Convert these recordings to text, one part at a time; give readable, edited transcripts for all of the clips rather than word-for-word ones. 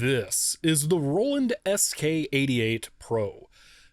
This is the Roland SK-88 Pro,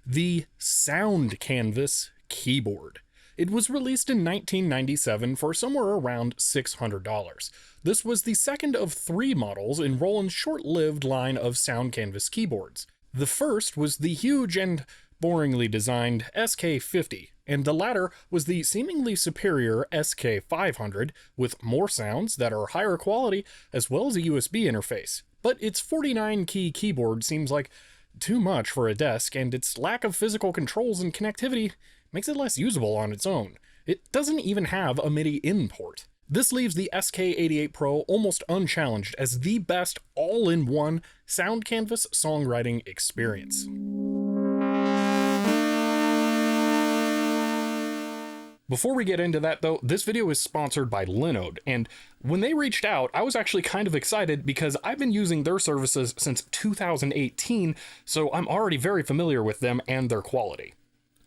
the Sound Canvas keyboard. It was released in 1997 for somewhere around $600. This was the second of three models in Roland's short-lived line of Sound Canvas keyboards. The first was the huge and boringly designed SK-50, and the latter was the seemingly superior SK-500 with more sounds that are higher quality as well as a USB interface. But its 49-key keyboard seems like too much for a desk, and its lack of physical controls and connectivity makes it less usable on its own. It doesn't even have a MIDI in port. This leaves the SK-88 Pro almost unchallenged as the best all-in-one Sound Canvas songwriting experience. Before we get into that though, this video is sponsored by Linode, and when they reached out, I was actually kind of excited because I've been using their services since 2018, so I'm already very familiar with them and their quality.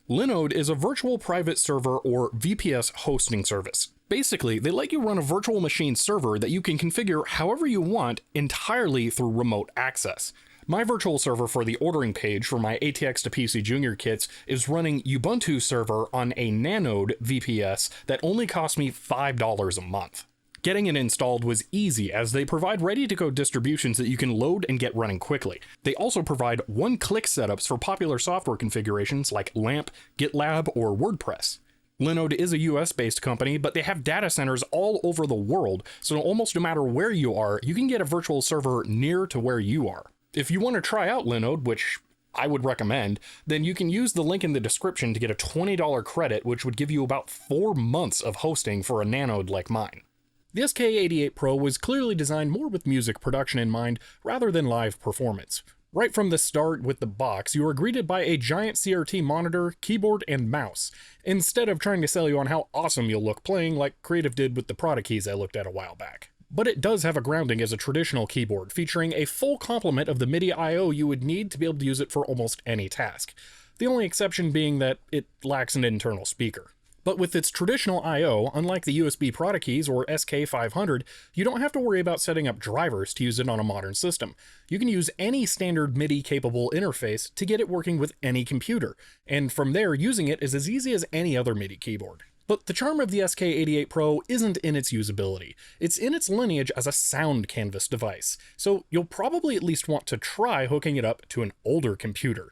Linode is a virtual private server or VPS hosting service. Basically, they let you run a virtual machine server that you can configure however you want entirely through remote access. My virtual server for the ordering page for my ATX to PC Junior kits is running Ubuntu server on a Linode VPS that only cost me $5 a month. Getting it installed was easy as they provide ready-to-go distributions that you can load and get running quickly. They also provide one-click setups for popular software configurations like LAMP, GitLab, or WordPress. Linode is a US-based company, but they have data centers all over the world, so almost no matter where you are, you can get a virtual server near to where you are. If you want to try out Linode, which I would recommend, then you can use the link in the description to get a $20 credit, which would give you about 4 months of hosting for a Linode like mine. The SK-88 Pro was clearly designed more with music production in mind rather than live performance. Right from the start with the box, you are greeted by a giant CRT monitor, keyboard, and mouse, instead of trying to sell you on how awesome you'll look playing like Creative did with the Prada keys I looked at a while back. But it does have a grounding as a traditional keyboard, featuring a full complement of the MIDI I/O you would need to be able to use it for almost any task. The only exception being that it lacks an internal speaker. But with its traditional I/O, unlike the USB Prada keys or SK-500, you don't have to worry about setting up drivers to use it on a modern system. You can use any standard MIDI-capable interface to get it working with any computer, and from there, using it is as easy as any other MIDI keyboard. But the charm of the SK-88 Pro isn't in its usability, it's in its lineage as a Sound Canvas device, so you'll probably at least want to try hooking it up to an older computer.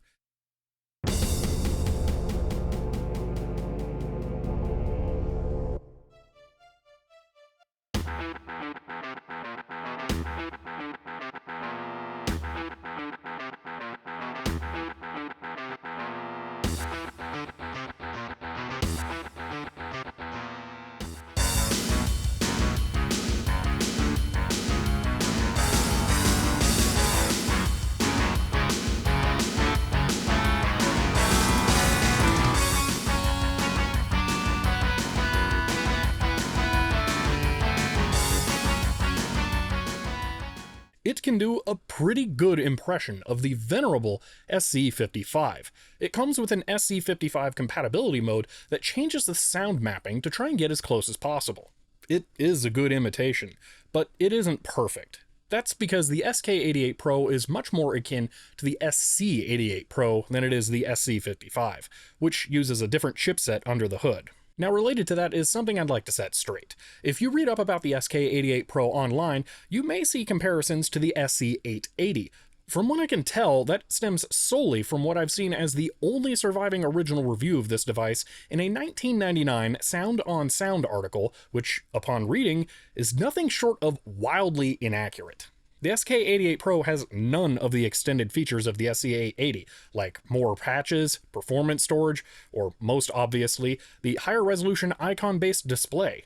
It can do a pretty good impression of the venerable SC55. It comes with an SC55 compatibility mode that changes the sound mapping to try and get as close as possible. It is a good imitation, but it isn't perfect. That's because the SK-88 Pro is much more akin to the SC-88 Pro than it is the SC55, which uses a different chipset under the hood. Now, related to that is something I'd like to set straight. If you read up about the SK-88 Pro online, you may see comparisons to the SC-880. From what I can tell, that stems solely from what I've seen as the only surviving original review of this device in a 1999 Sound on Sound article, which, upon reading, is nothing short of wildly inaccurate. The SK-88 Pro has none of the extended features of the SC-880, like more patches, performance storage, or most obviously, the higher resolution icon-based display.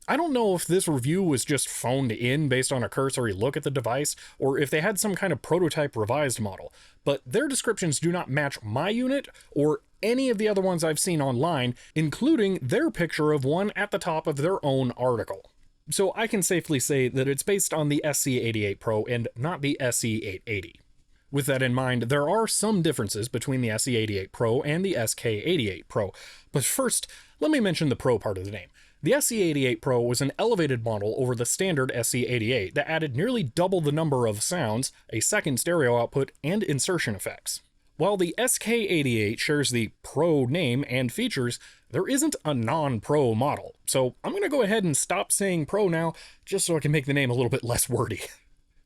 I don't know if this review was just phoned in based on a cursory look at the device, or if they had some kind of prototype revised model, but their descriptions do not match my unit or any of the other ones I've seen online, including their picture of one at the top of their own article. So I can safely say that it's based on the SC-88 Pro and not the SC-880. With that in mind, there are some differences between the SC-88 Pro and the SK-88 Pro, but first, let me mention the Pro part of the name. The SC-88 Pro was an elevated model over the standard SC-88 that added nearly double the number of sounds, a second stereo output, and insertion effects. While the SK-88 shares the Pro name and features, there isn't a non-Pro model, so I'm going to go ahead and stop saying Pro now, just so I can make the name a little bit less wordy.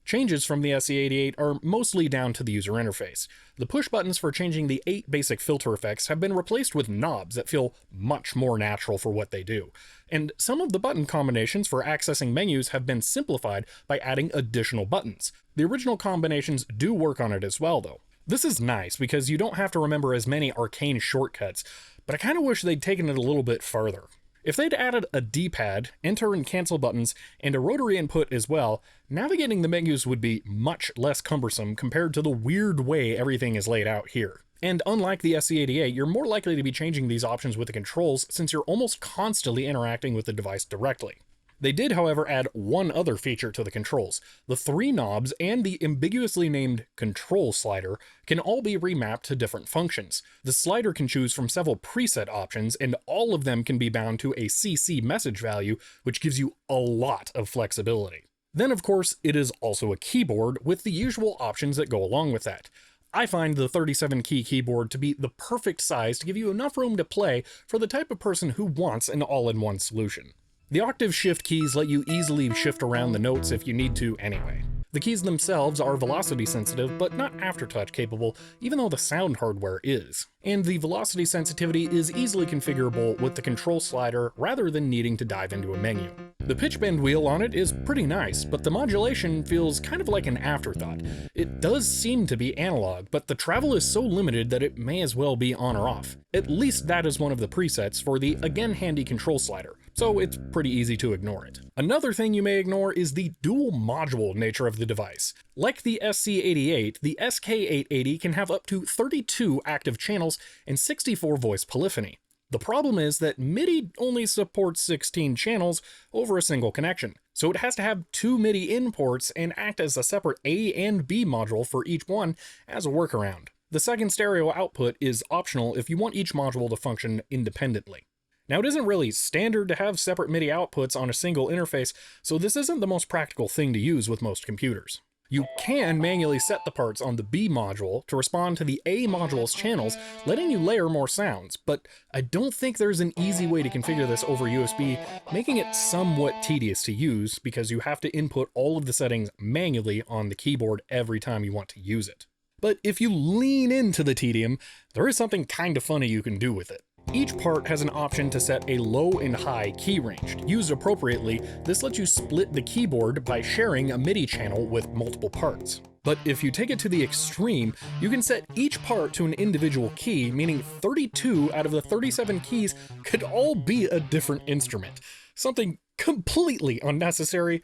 Changes from the SC-88 are mostly down to the user interface. The push buttons for changing the 8 basic filter effects have been replaced with knobs that feel much more natural for what they do. And some of the button combinations for accessing menus have been simplified by adding additional buttons. The original combinations do work on it as well, though. This is nice because you don't have to remember as many arcane shortcuts, but I kind of wish they'd taken it a little bit farther. If they'd added a D-pad, enter and cancel buttons, and a rotary input as well, navigating the menus would be much less cumbersome compared to the weird way everything is laid out here. And unlike the SC-88, you're more likely to be changing these options with the controls since you're almost constantly interacting with the device directly. They did, however, add one other feature to the controls. The 3 knobs and the ambiguously named control slider can all be remapped to different functions. The slider can choose from several preset options, and all of them can be bound to a CC message value, which gives you a lot of flexibility. Then, of course, it is also a keyboard with the usual options that go along with that. I find the 37-key keyboard to be the perfect size to give you enough room to play for the type of person who wants an all-in-one solution. The octave shift keys let you easily shift around the notes if you need to anyway. The keys themselves are velocity sensitive, but not aftertouch capable, even though the sound hardware is. And the velocity sensitivity is easily configurable with the control slider rather than needing to dive into a menu. The pitch bend wheel on it is pretty nice, but the modulation feels kind of like an afterthought. It does seem to be analog, but the travel is so limited that it may as well be on or off. At least that is one of the presets for the again handy control slider, so it's pretty easy to ignore it. Another thing you may ignore is the dual module nature of the device. Like the SC-88, the SK-880 can have up to 32 active channels and 64 voice polyphony. The problem is that MIDI only supports 16 channels over a single connection, so it has to have 2 MIDI in ports and act as a separate A and B module for each one as a workaround. The second stereo output is optional if you want each module to function independently. Now, it isn't really standard to have separate MIDI outputs on a single interface, so this isn't the most practical thing to use with most computers. You can manually set the parts on the B module to respond to the A module's channels, letting you layer more sounds, but I don't think there's an easy way to configure this over USB, making it somewhat tedious to use because you have to input all of the settings manually on the keyboard every time you want to use it. But if you lean into the tedium, there is something kind of funny you can do with it. Each part has an option to set a low and high key range. Used appropriately, this lets you split the keyboard by sharing a MIDI channel with multiple parts. But if you take it to the extreme, you can set each part to an individual key, meaning 32 out of the 37 keys could all be a different instrument. Something completely unnecessary,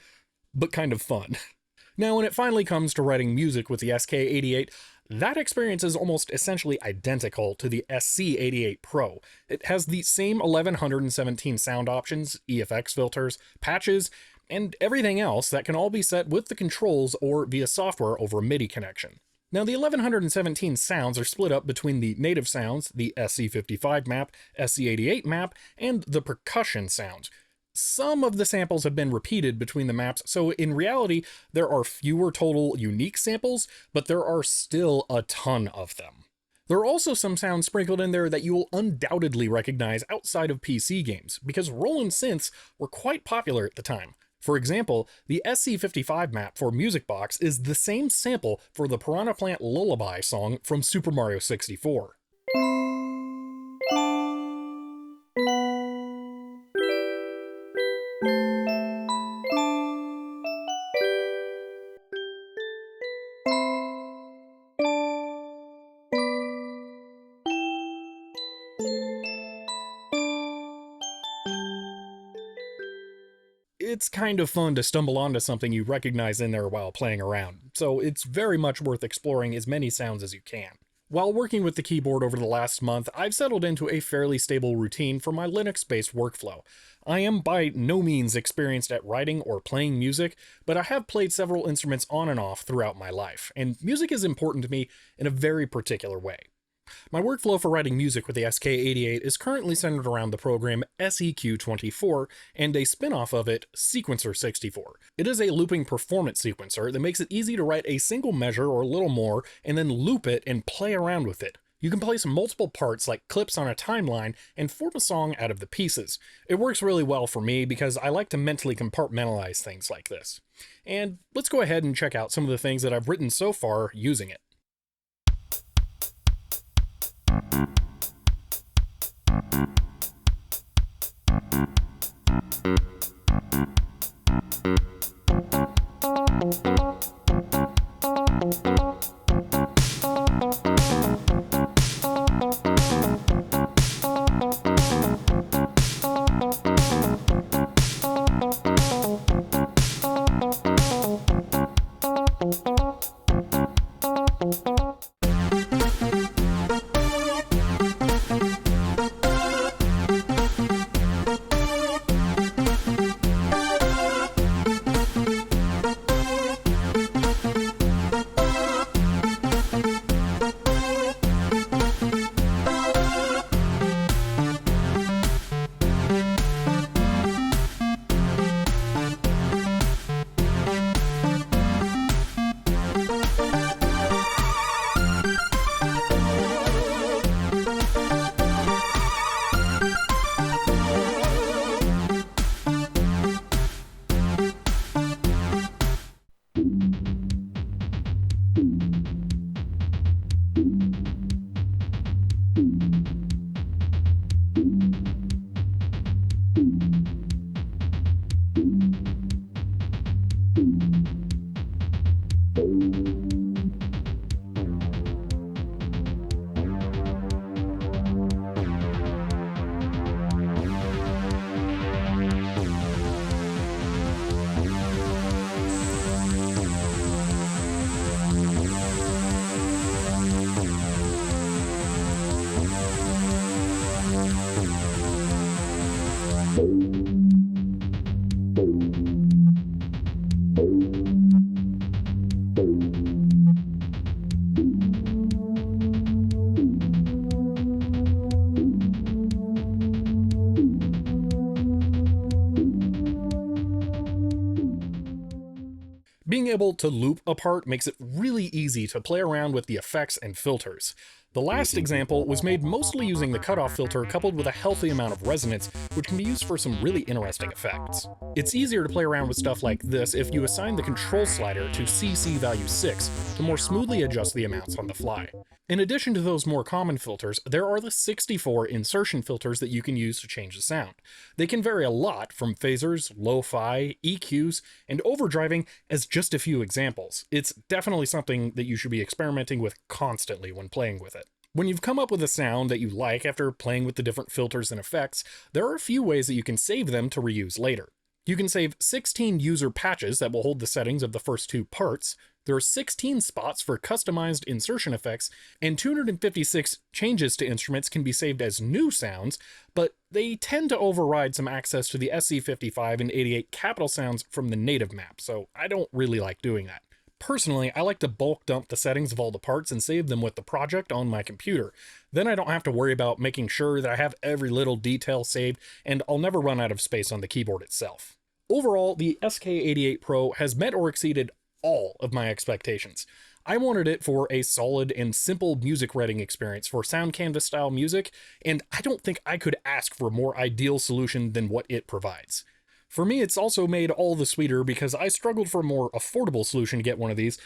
but kind of fun. Now, when it finally comes to writing music with the SK-88, that experience is almost essentially identical to the SC-88 Pro. It has the same 1117 sound options, EFX filters, patches, and everything else that can all be set with the controls or via software over a MIDI connection. Now, the 1117 sounds are split up between the native sounds, the SC-55 map, SC-88 map, and the percussion sounds. Some of the samples have been repeated between the maps, so in reality, there are fewer total unique samples, but there are still a ton of them. There are also some sounds sprinkled in there that you will undoubtedly recognize outside of PC games, because Roland synths were quite popular at the time. For example, the SC-55 map for Music Box is the same sample for the Piranha Plant Lullaby song from Super Mario 64. It's kind of fun to stumble onto something you recognize in there while playing around, so it's very much worth exploring as many sounds as you can. While working with the keyboard over the last month, I've settled into a fairly stable routine for my Linux-based workflow. I am by no means experienced at writing or playing music, but I have played several instruments on and off throughout my life, and music is important to me in a very particular way. My workflow for writing music with the SK-88 is currently centered around the program SEQ24 and a spin-off of it, Sequencer64. It is a looping performance sequencer that makes it easy to write a single measure or a little more and then loop it and play around with it. You can place multiple parts like clips on a timeline and form a song out of the pieces. It works really well for me because I like to mentally compartmentalize things like this. And let's go ahead and check out some of the things that I've written so far using it. Being able to loop a part makes it really easy to play around with the effects and filters. The last example was made mostly using the cutoff filter coupled with a healthy amount of resonance, which can be used for some really interesting effects. It's easier to play around with stuff like this if you assign the control slider to CC value 6 to more smoothly adjust the amounts on the fly. In addition to those more common filters, there are the 64 insertion filters that you can use to change the sound. They can vary a lot from phasers, lo-fi, EQs, and overdriving as just a few examples. It's definitely something that you should be experimenting with constantly when playing with it. When you've come up with a sound that you like after playing with the different filters and effects, there are a few ways that you can save them to reuse later. You can save 16 user patches that will hold the settings of the first two parts. There are 16 spots for customized insertion effects, and 256 changes to instruments can be saved as new sounds, but they tend to override some access to the SC55 and 88 capital sounds from the native map, so I don't really like doing that. Personally, I like to bulk dump the settings of all the parts and save them with the project on my computer. Then I don't have to worry about making sure that I have every little detail saved, and I'll never run out of space on the keyboard itself. Overall, the SK-88 Pro has met or exceeded all of my expectations. I wanted it for a solid and simple music writing experience for sound canvas style music, and I don't think I could ask for a more ideal solution than what it provides. For me, it's also made all the sweeter because I struggled for a more affordable solution to get one of these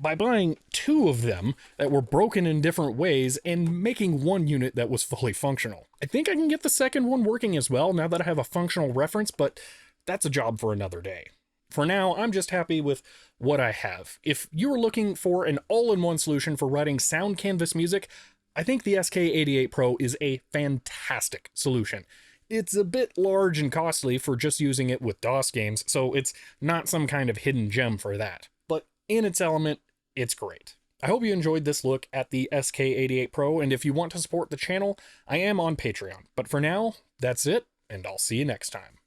by buying two of them that were broken in different ways and making one unit that was fully functional. I think I can get the second one working as well now that I have a functional reference, but that's a job for another day. For now, I'm just happy with what I have. If you're looking for an all-in-one solution for writing sound canvas music, I think the SK-88 Pro is a fantastic solution. It's a bit large and costly for just using it with DOS games, so it's not some kind of hidden gem for that. But in its element, it's great. I hope you enjoyed this look at the SK-88 Pro, and if you want to support the channel, I am on Patreon. But for now, that's it, and I'll see you next time.